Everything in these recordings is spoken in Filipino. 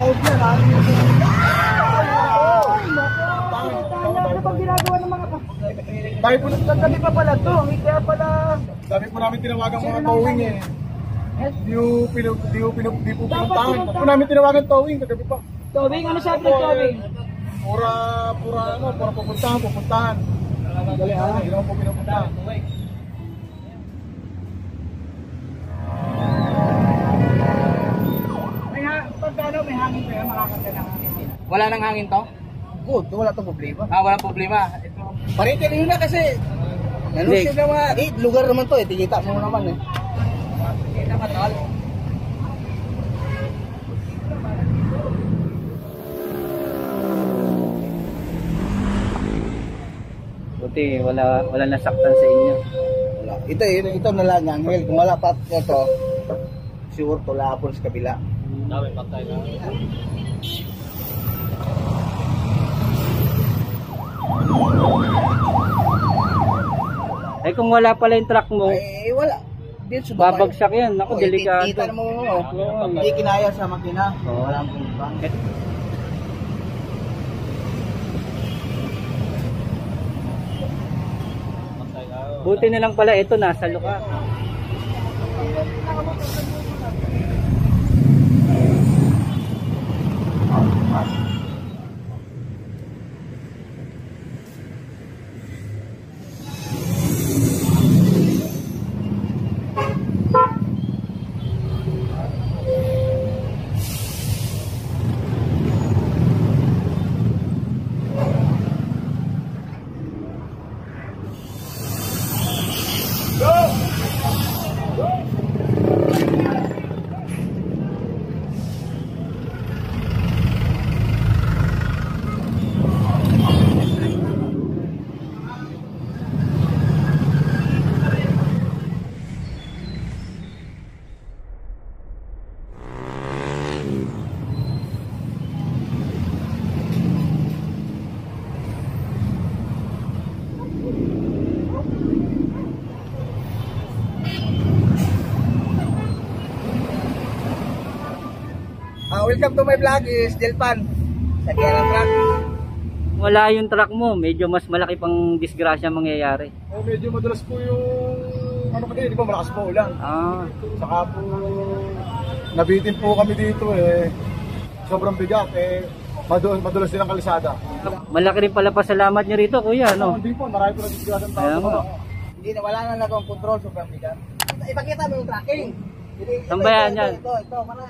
Ano bang ginagawa ng mga dahil po nagkagabi pa pala to, kaya pala dami po namin tinawagan mga towing eh. Di po pinuntahan. Ba't po namin tinawagan towing kagabi pa? Towing? Ano sabi ng towing? Pura pupuntahan. Dali ha, hindi naman po pinupuntahan. Pagkano may hangin kayo, makakanta ng hangin. Wala nang hangin to? Good, wala itong problema. Walang problema. Paritin nyo na kasi ano siya naman, lugar naman to eh, tikita mo naman eh. Kita ka tol. Buti wala nasaktan sa inyo. Wala. Ito na lang Angel, kung wala pa ito, sure to lapon sa kabila. Dami patay na. Eh kung wala pala yung truck mo, wala. Babagsak yan. Ako, delikado. Kita mo, hindi kinaya sa makina. Walang pumpang. Buti na lang pala ito, nasa luka. Welcome to my vlog is Jelpan. Sakyan ang truck. Wala yung truck mo, medyo mas malaki pang disgrasya mangyayari. Medyo madalas po yung ano kasi, di ba malakas po ulan. Saka po nabitin po kami dito eh. Sobrang bigat eh. Madulas din ang kalisada. Malaki rin pala pasalamat nyo rito, kuya, no? Hindi po, marami po na disgrasya ng tao. Hindi na, wala na nagawang control, sobrang bigat. Ipakita mo yung tracking. Tambayan yan. Ito, parang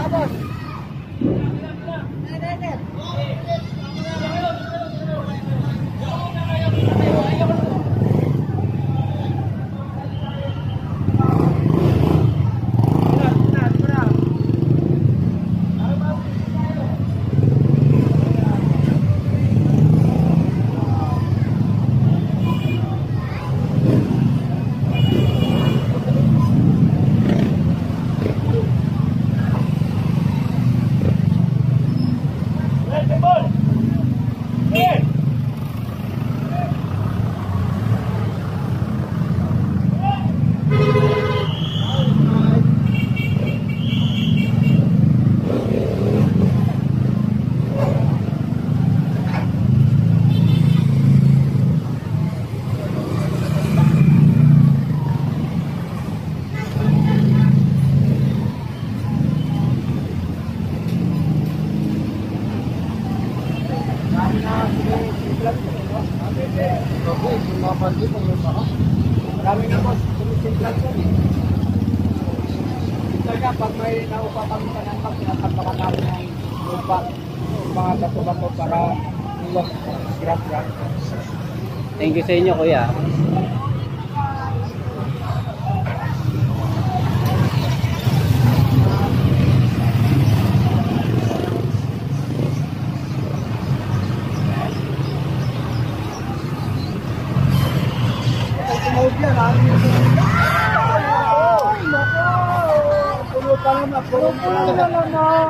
boss. Marami na boss, tumisimplad ko. Kaya pag may naupa kami sa nangkap, sinatampakan namin ng lupa, mga bato-bato para iwas grab-grab. Thank you sa inyo, kuya. Tumawag yan, ano yung pulo pa naman, pulo pa naman.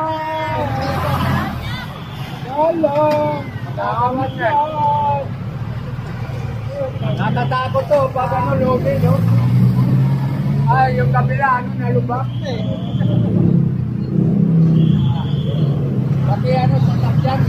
Wala. Nakakamot yan. Natatakot to, pag ano lobe, no? Ay, yung kabila, ano, nalubak na eh. Pati ano, sasakyan.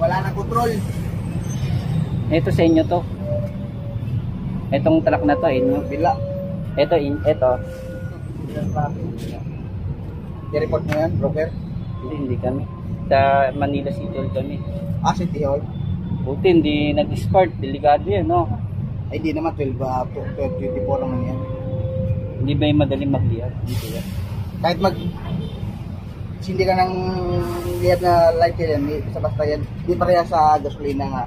Wala na control. Ito sa inyo to. Etong truck na to, inyo. Bila. Ito, ito. I-report mo yan, broker? Hindi kami. Sa Manila City Hall kami. City Hall? Buti hindi nag-start. Delikado yan, no? Ay, di naman 24 naman yan. Hindi ba yung madaling mag-lihat? Dito yan. Kahit hindi ka ng lihat na light yan, basta yan, di pareha sa gasolina nga.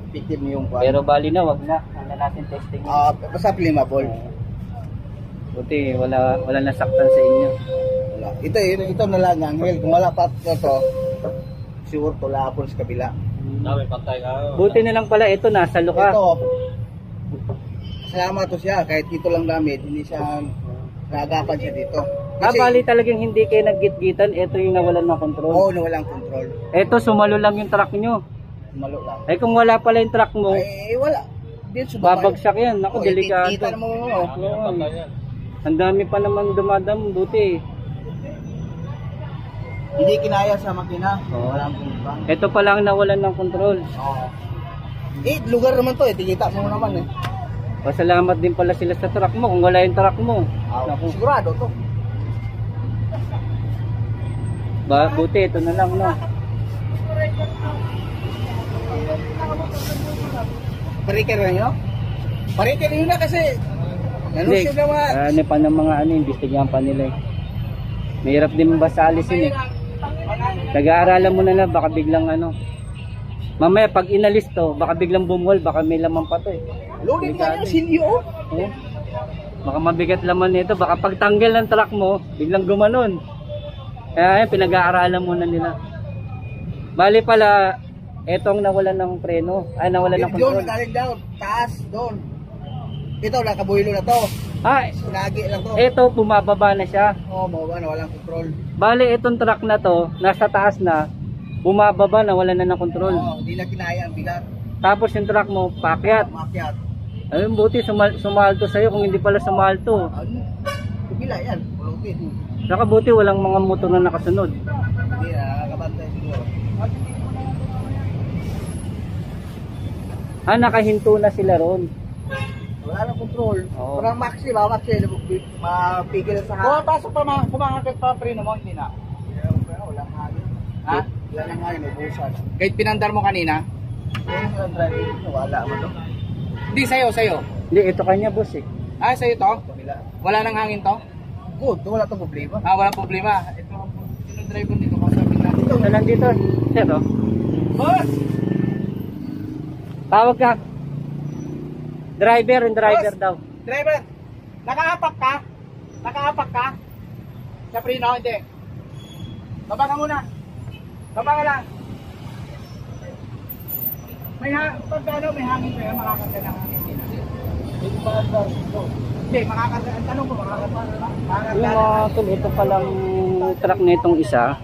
Victim yung kwan. Pero bali na, wag na. Wala natin testing. Basta flammable. Buti, wala nasaktan sa inyo. Wala. Ito na lang, Angel. Kung wala pa ito, sure, wala po sa kabila. Buti na lang pala, ito nasa luka. Ito, salamat to siya. Kahit dito lang gamit, hindi siya nagapan siya dito. Bali talagang hindi kayo naggit-gitan, ito yung nawalan ng control. Oo, nawalang control. Ito, sumalo lang yung truck nyo. Sumalo lang. Eh kung wala pala yung truck mo, Wala. babagsak yan. Naku, delikado. Kita mo. Ang dami pa naman dumadam, buti. Hindi kinaya sa makina. Oo. Walang pumunta. Ito pa lang nawalan ng control. Oo. Lugar naman to, tikita mo naman Pasalamat din pala sila sa truck mo kung wala yung truck mo. Naku, Sigurado to. buti, ito na lang, no? Pariker na nyo? Pariker nyo na kasi Hindi, nanusyo naman. ano pa ng mga imbestigahan pa nila eh. Mahirap din basalisin eh. Nag-aaralan mo na baka biglang mamaya pag inalis to, baka biglang bumuhol, baka may laman pa to eh. Loaded nga yung silyo. Oh. Baka mabigat laman nito, baka pagtanggal ng truck mo, biglang gumanon. Kaya yan, pinag-aaralan muna nila. Bali pala, etong nawalan ng preno, nawalan ng Doon, control. galing down. Taas, doon. Ito, nakabuhilo na to. Sinagi lang to. Eto, bumababa na siya. Oo, mawala na, walang control. Bali, etong truck na to, nasa taas na, bumababa na, wala na ng control. Oo, hindi na kinaya ang bigat. Tapos yung truck mo, paakyat. Umakyat. Ayun, buti, sumalto sa'yo, kung hindi pala sumalto. Kubila yan, pulutin. Saka buti, walang mga motor na nakasunod. Hindi na, nakakabantay siguro. Nakahinto na sila ron. Wala nang control. Oo. Parang maxi ba? Maxi, mapigil sa hangin. Oo, pasok pa kumangakit pa preno mo, hindi na. Wala nang hangin. Ha? Wala nang hangin, ubusan. Kahit pinandar mo kanina? Yung driving, wala mo to. Hindi, sa'yo. Hindi, ito kanya, boss eh. Sa'yo to? Kabila. Wala nang hangin to? Good, wala to problema. Walang problema. Ito, sino driver dito? Kasabi natin. Ito lang dito, sir, oh. Boss! Tawag ka. Driver Boss! daw. Driver! Nakaapak ka? Sa preno, hindi. Baba ka muna. Baba ka lang. Pagkano may hangin pa yan, makakanta ng hangin. Hindi, makakanta. Ang tanong ko, makakanta. Yung mga tol, ito palang truck nitong isa.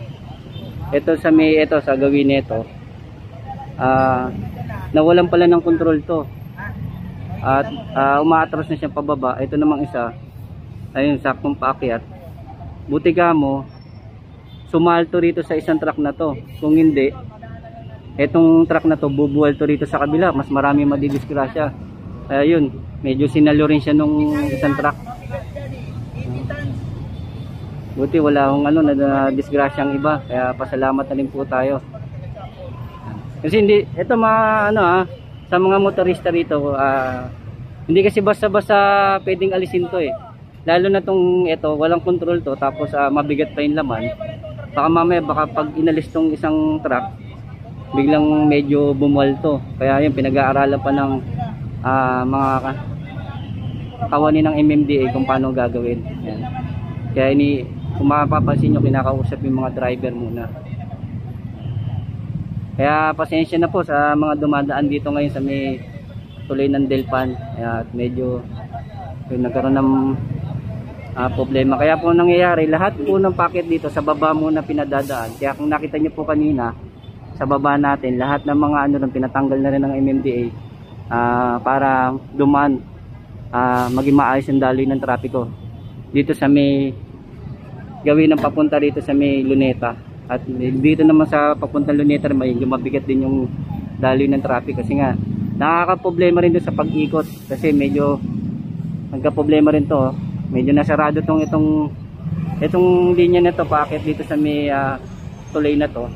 Ito sa gawin nito. Nawalan pala ng control to. At umaatras na siya pababa. Ito namang isa. Ayun, saktong paakyat. Buti ka mo, sumalto rito sa isang truck na to. Kung hindi, etong truck na to, bubuwal to rito sa kabila. Mas marami madidisgrasya. Ayun, medyo sinalo rin siya nung isang truck. Buti wala akong na disgrasya ang iba. Kaya pasalamat na rin po tayo. Kasi hindi, ito sa mga motorista rito, hindi kasi basta-basta pwedeng alisin to eh. Lalo na tong ito, walang control to, tapos mabigat pa yung laman. Baka mamaya, pag inalis tong isang truck, biglang medyo bumuwal to. Kaya yun, pinag-aaralan pa ng mga kawani ng MMDA kung paano gagawin. Yan. Kaya kung mapapansin nyo, kinakausap yung mga driver muna. Kaya pasensya na po sa mga dumadaan dito ngayon sa may tuloy ng Delpan. At medyo nagkaroon ng problema. Kaya po nangyayari, lahat po ng packet dito sa baba muna pinadadaan. Kaya kung nakita nyo po kanina, sa baba natin, lahat ng mga pinatanggal na rin ng MMDA para dumaan, maging maayos ang daloy ng trapiko. Dito sa may gawin ng papunta rito sa may Luneta. At dito naman sa papuntang Luneta, medyo mabigat din yung daloy ng traffic kasi nga nakakaproblema rin doon sa pag-ikot kasi medyo nagka-problema rin to. Medyo nasarado itong linya na to, paakit dito sa may tulay na to,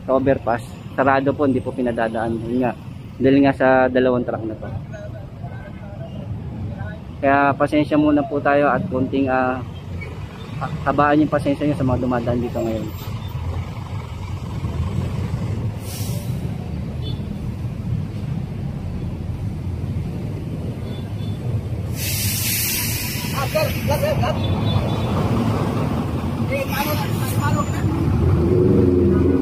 sa overpass. Sarado po, hindi po pinadadaan. Yun nga, dahil nga sa dalawang truck na to. Kaya pasensya muna po tayo at konting habaan yung pasensya nyo sa mga dumadaan dito ngayon.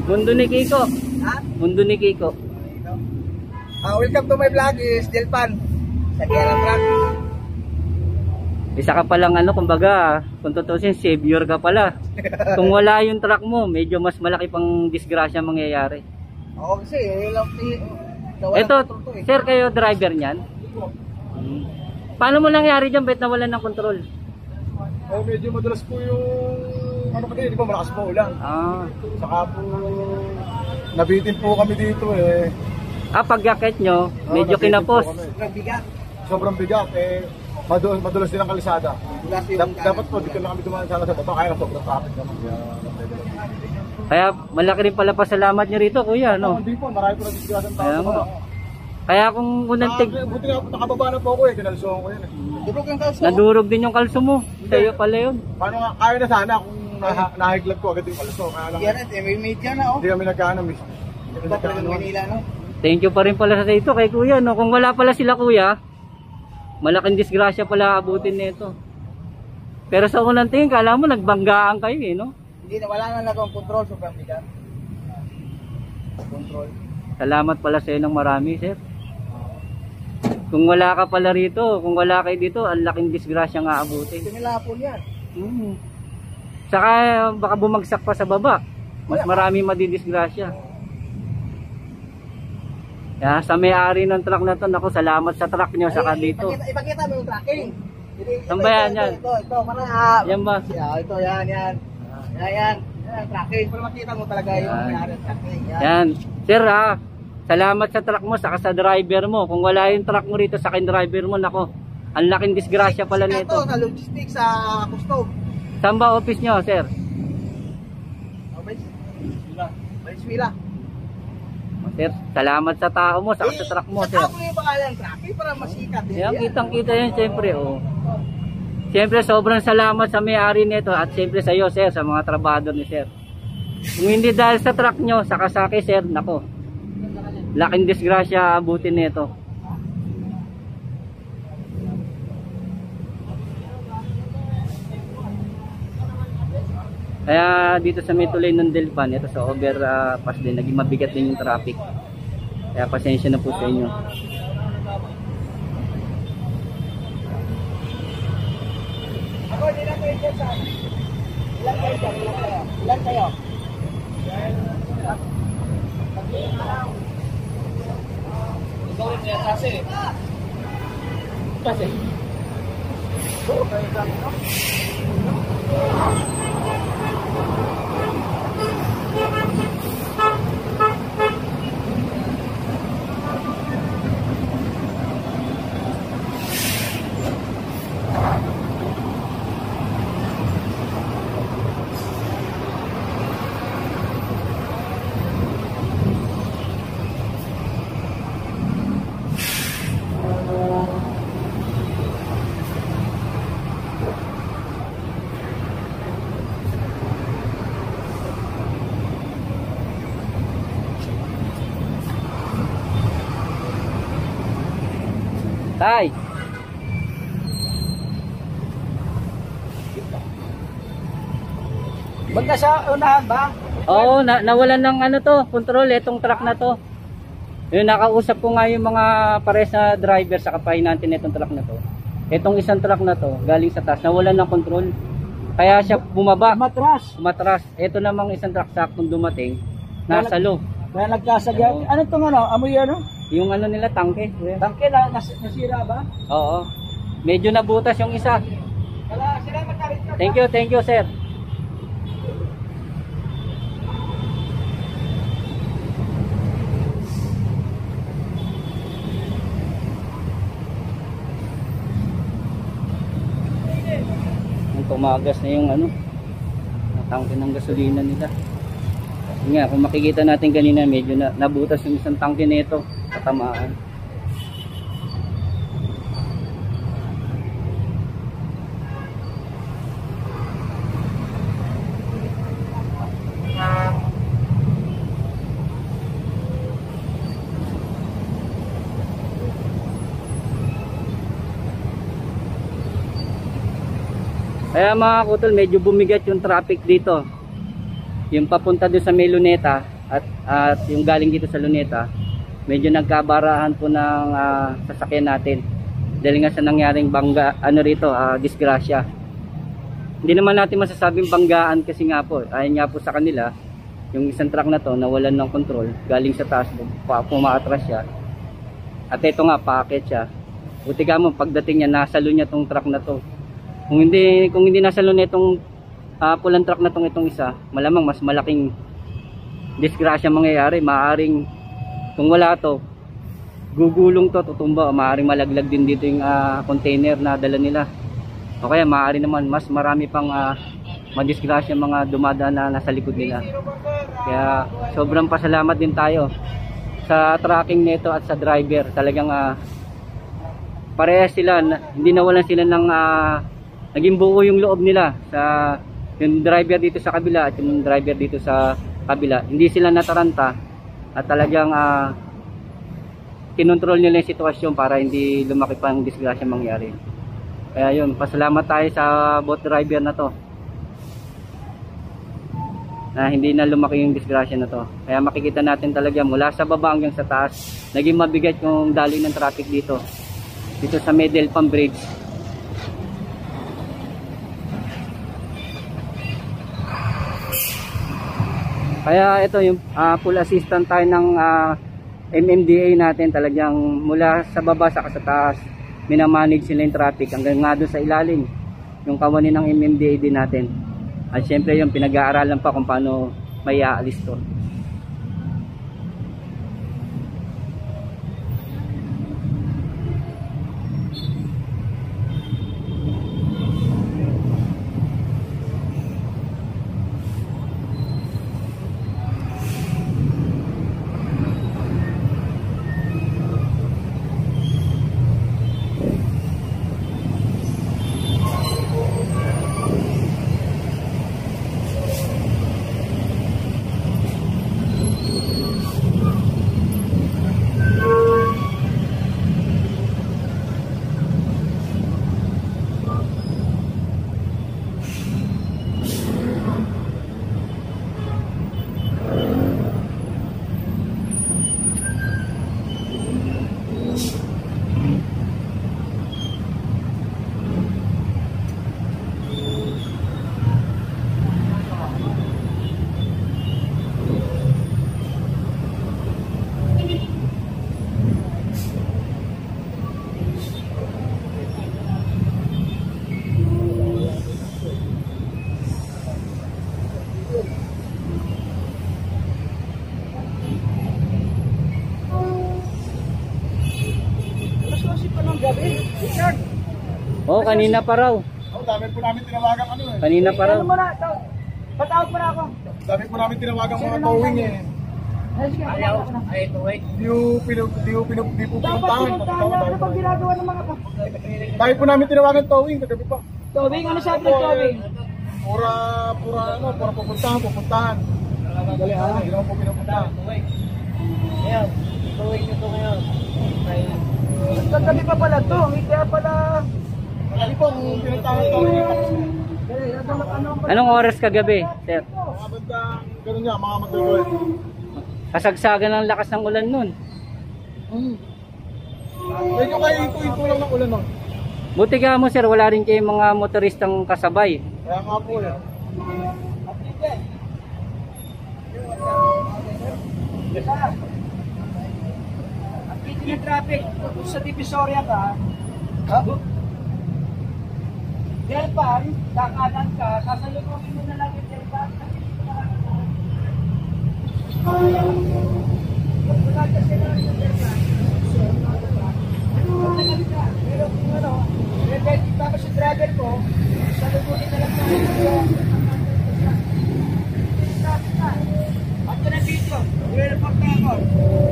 Mundo ni Kiko. Ha? Mundo ni Kiko. Welcome to my vlog, is Delpan. Sa Kiaran Truck. Isa ka palang kumbaga, kung tutusin, savior ka pala. Kung wala yung truck mo, medyo mas malaki pang disgrasya mangyayari. Oo, kasi yun lang. Ito, sir, kayo driver niyan? Paano mo nangyari dyan? Ba't nawalan ng control? Medyo madalas po yung kasi di ba malakas po ulan. Saka po nabitin po kami dito eh. Pag-jacket nyo, medyo kinapos. Sobrang bigat. Sobrang bigat madulas din ang kalisada. Dapat po dito na kami dumaan sana sa bato kaya sobrang traffic naman. Kaya malaki rin pala pasalamat nyo rito, kuya, no? Hindi po, marami po nag-discuss ang tao. Kaya kung unang buti nga po nakababa na po ako eh, kinalsuhan ko yan eh. Durog yung kalso. nadurog din yung kalso mo. Sa'yo pala yun. Paano nga, kaya na sana kung nahiglag ko agad yung kalso. Kaya lang, Yan, may media na, oh. hindi kami nagkaano, miss. Ito talaga ng Manila, no? Thank you pa rin pala sa ito kay kuya, no? Kung wala pala sila, kuya, malaking disgrasya pala abutin nito. Pero sa unang tingin, kala mo nagbanggaan kayo eh, no? Hindi na, wala na akong control, sobrang bigat. Control. Salamat pala sa iyo ng marami, sir. Kung wala ka pala rito, kung wala kayo dito, ang laking disgrasya nga abutin. Ito nila po yan. Saka baka bumagsak pa sa baba. Mas marami madidisgrasya. Kaya sa may-ari ng truck na to, naku, salamat sa truck nyo, saka dito. Ipakita mo yung tracking. Saan ba yan? Ito, para Yan ba? ito, yan. Yan, tracking. Para makita mo talaga yung may-ari ng tracking. Yan. Sir, salamat sa truck mo, saka sa driver mo. Kung wala yung truck mo rito, saka yung driver mo, nako, ang laking disgrasya pala nito. Ito, sa logistics, sa custom. Saan ba office nyo, sir? Valenzuela. Sir, salamat sa tao mo, saka sa truck mo, sir. Ako yung pangalan ng tracking para masikat. Yan, kitang-kita yan, siyempre, oh. Siyempre, sobrang salamat sa may-ari nito at siyempre sa iyo, sir, sa mga trabador ni sir. Kung hindi dahil sa truck nyo, saka sa akin, sir, nako, laking disgrasya abutin nito. Kaya dito sa may tulay ng Delpan, ito sa overpass din, naging mabigat din yung traffic. Kaya pasensya na po sa inyo. Ako, ilan kayo dyan sa? Ilan kayo dyan? Ilan kayo? Ikaw rin yan, kasi. Kasi. Oo, kayo dyan, no? Tay! Banda sa unahan ba? Oo, nawalan ng control itong truck na to. Yung nakausap ko nga yung mga pares na driver sa kapahinantin nitong truck na to. Itong isang truck na to, galing sa taas, nawalan ng control. Kaya siya bumaba. Umatras. Ito namang isang truck saktong dumating, nasa low. Kaya nagkasagyan. Ano itong amoy Yung nila, tangke. Tangke na nasira ba? Oo. Medyo nabutas yung isa. Thank you, sir. tumagas na yung ano, tangke ng gasolina nila. Yun nga, kung makikita natin kanina, medyo nabutas yung isang tangke nito, katamaan. Kaya mga kutol, medyo bumigat yung traffic dito. Yung papunta doon sa may Luneta at yung galing dito sa Luneta, medyo nagkabarahan po ng sasakyan natin. Dahil nga sa nangyaring bangga, disgrasya. Hindi naman natin masasabing banggaan kasi nga po, ayon nga po sa kanila, yung isang truck na to nawalan ng control, galing sa taas, pumaatras siya. At ito nga, paakyat siya. Buti ka mo, pagdating niya, nasalo niya tong truck na to. Kung hindi nasalo nitong pulang truck na itong isa, malamang mas malaking disgrasya mangyayari. Maaring kung wala to, gugulong to, tutumba, o maaring malaglag din dito yung container na dala nila. O kaya maaari naman mas marami pang madisgrasya mga dumadaan na nasa likod nila. Kaya sobrang pasalamat din tayo sa tracking nito at sa driver. Talagang parehas sila, hindi nawalan sila ng naging buo yung loob nila sa yung driver dito sa kabila at yung driver dito sa kabila. Hindi sila nataranta at talagang kinontrol nila yung sitwasyon para hindi lumaki pang disgrasya mangyari. Kaya yun, pasalamat tayo sa boat driver na to na hindi na lumaki yung disgrasya na to. Kaya makikita natin talaga mula sa baba hanggang sa taas, naging mabigat yung daloy ng traffic dito sa Medelpam Bridge. Kaya ito yung full assistant tayo ng MMDA natin, talagang mula sa baba sa taas minamanage sila yung traffic hanggang nga doon sa ilalim yung kawanin ng MMDA din natin. At syempre yung pinag-aaralan pa kung paano may aalis to. Oh, kanina pa raw. Oh, dami po namin tinawagan Kanina pa raw. Ano mo na? Patawag mo na ako. Dami po namin tinawagan mga towing Ayaw. Ay, ito, wait. Di po pinuntahan. Ano pang ginagawa ng mga Dahil po namin tinawagan towing kagabi pa. Towing? Ano sabi ng towing? Pura pupuntahan. Dali hindi naman po pinupuntahan. Ayan, towing nito ngayon. Kagabi pa pala to, kaya pala... Hindi po, pinuntahan towing yung tapos. Anong oras kagabi, sir? Mga banda, ganun niya, mga mag-12. Kasagsagan ng lakas ng ulan nun. Medyo kayo ito lang ng ulan no? Buti ka mo, sir, wala rin kayong mga motoristang kasabay. Kaya nga po yan. Ang piti ng traffic sa Divisoria ka, Delpan, kakanan ka, sasalubungin mo na lang yung Delpan. Wala kasi lang yung Delpan. Pero kung ano, tapos yung driver ko, salubungin na lang ingon.